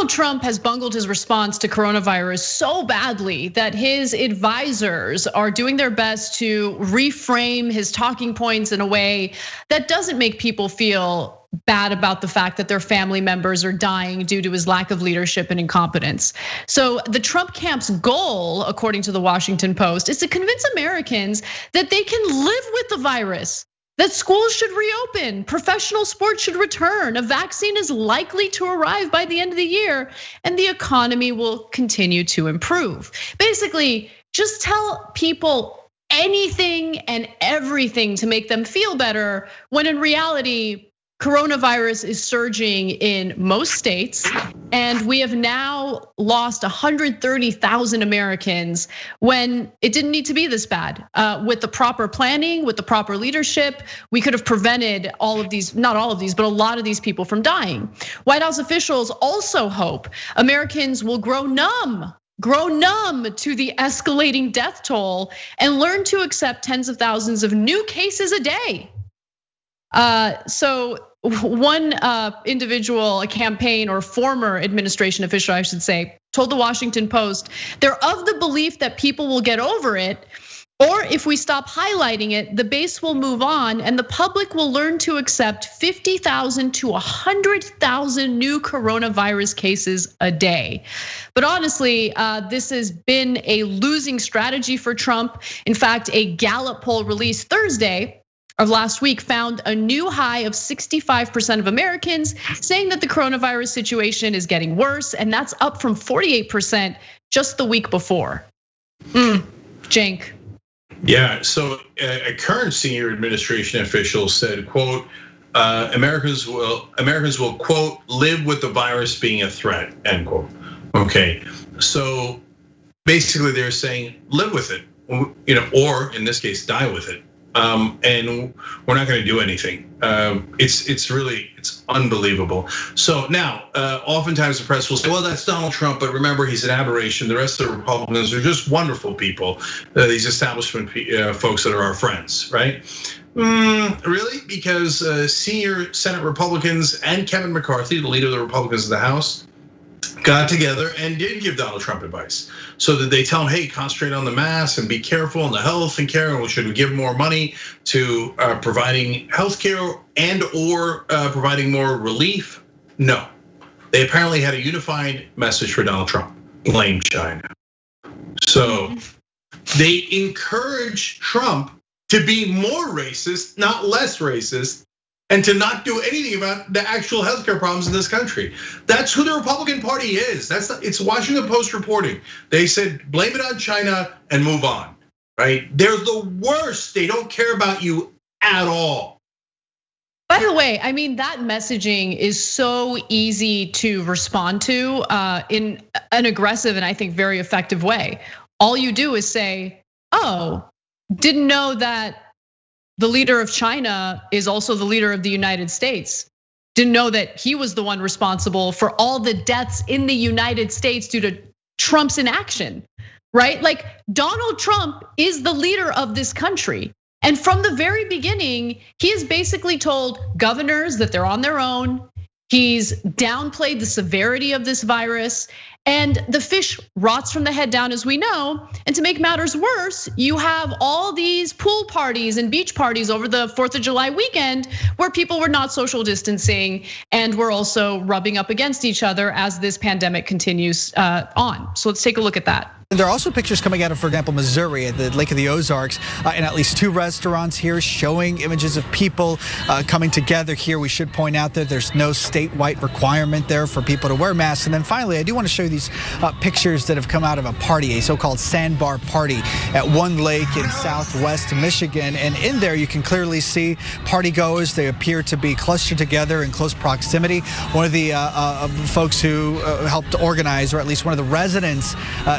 Donald Trump has bungled his response to coronavirus so badly that his advisors are doing their best to reframe his talking points in a way that doesn't make people feel bad about the fact that their family members are dying due to his lack of leadership and incompetence. So the Trump camp's goal, according to the Washington Post, is to convince Americans that they can live with the virus, that schools should reopen, professional sports should return, a vaccine is likely to arrive by the end of the year, and the economy will continue to improve. Basically, just tell people anything and everything to make them feel better, when in reality, coronavirus is surging in most states, and we have now lost 130,000 Americans when it didn't need to be this bad. With the proper planning, with the proper leadership, we could have prevented all of these, not all of these, but a lot of these people from dying. White House officials also hope Americans will grow numb to the escalating death toll and learn to accept tens of thousands of new cases a day. So one individual, a campaign or former administration official, I should say, told the Washington Post, they're of the belief that people will get over it, or if we stop highlighting it, the base will move on and the public will learn to accept 50,000 to 100,000 new coronavirus cases a day. But honestly, this has been a losing strategy for Trump. In fact, a Gallup poll released Thursday of last week found a new high of 65% of Americans saying that the coronavirus situation is getting worse, and that's up from 48% just the week before. Cenk. Yeah, so a current senior administration official said, quote, Americans will, quote, live with the virus being a threat, end quote. Okay, so basically they're saying live with it, or in this case, die with it. And we're not going to do anything. It's unbelievable. So now, oftentimes the press will say, well, that's Donald Trump, but remember, he's an aberration. The rest of the Republicans are just wonderful people. These establishment folks that are our friends, right? Really? Because senior Senate Republicans and Kevin McCarthy, the leader of the Republicans in the House, got together and did give Donald Trump advice. So that they tell him, hey, concentrate on the mask and be careful on the health and care, and should we give more money to providing health care and or providing more relief? No, they apparently had a unified message for Donald Trump, blame China. So they encourage Trump to be more racist, not less racist, and to not do anything about the actual healthcare problems in this country. That's who the Republican Party is. It's Washington Post reporting. They said, blame it on China and move on, right? They're the worst. They don't care about you at all. By the way, I mean, that messaging is so easy to respond to in an aggressive and I think very effective way. All you do is say, oh, didn't know that the leader of China is also the leader of the United States. Didn't know that he was the one responsible for all the deaths in the United States due to Trump's inaction, right? Like Donald Trump is the leader of this country. And from the very beginning, he has basically told governors that they're on their own. He's downplayed the severity of this virus, and the fish rots from the head down, as we know. And to make matters worse, you have all these pool parties and beach parties over the 4th of July weekend where people were not social distancing and were also rubbing up against each other as this pandemic continues on. So let's take a look at that. There are also pictures coming out of, for example, Missouri at the Lake of the Ozarks, and at least 2 restaurants here showing images of people coming together here. We should point out that there's no statewide requirement there for people to wear masks. And then finally, I do want to show you these pictures that have come out of a party, a so-called sandbar party at one lake in southwest Michigan. And in there, you can clearly see partygoers. They appear to be clustered together in close proximity. One of the folks who helped organize, or at least one of the residents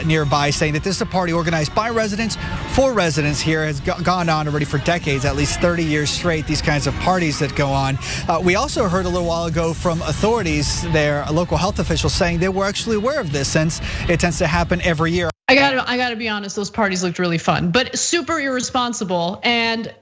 nearby, saying that this is a party organized by residents for residents here, has gone on already for decades, at least 30 years straight, these kinds of parties that go on. We also heard a little while ago from authorities there, local health officials, saying they were actually aware of this since it tends to happen every year. I gotta be honest, those parties looked really fun, but super irresponsible. And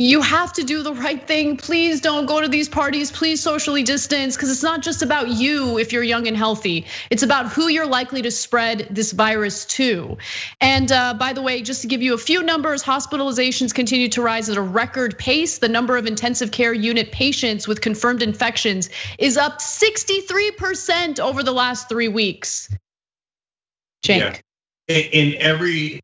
You have to do the right thing. Please don't go to these parties. Please socially distance, because it's not just about you if you're young and healthy. It's about who you're likely to spread this virus to. And by the way, just to give you a few numbers, hospitalizations continue to rise at a record pace. The number of intensive care unit patients with confirmed infections is up 63% over the last 3 weeks. Cenk. Yeah. In every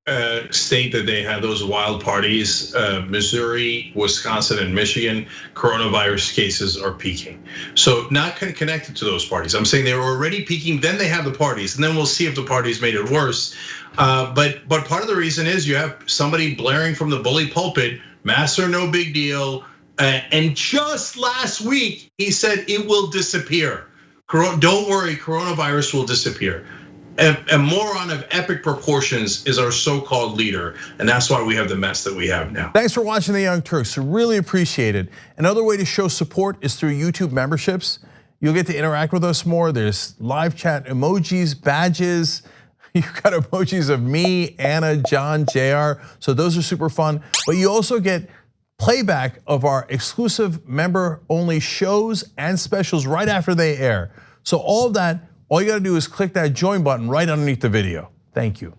state that they had those wild parties, Missouri, Wisconsin, and Michigan, coronavirus cases are peaking. So not connected to those parties. I'm saying they were already peaking, then they have the parties, and then we'll see if the parties made it worse. But part of the reason is you have somebody blaring from the bully pulpit, masks are no big deal. And just last week, he said it will disappear. Don't worry, coronavirus will disappear. A moron of epic proportions is our so-called leader, and that's why we have the mess that we have now. Thanks for watching the Young Turks. Really appreciate it. Another way to show support is through YouTube memberships. You'll get to interact with us more. There's live chat emojis, badges. You've got emojis of me, Anna, John, JR. So those are super fun. But you also get playback of our exclusive member-only shows and specials right after they air. So all of that, all you gotta do is click that join button right underneath the video. Thank you.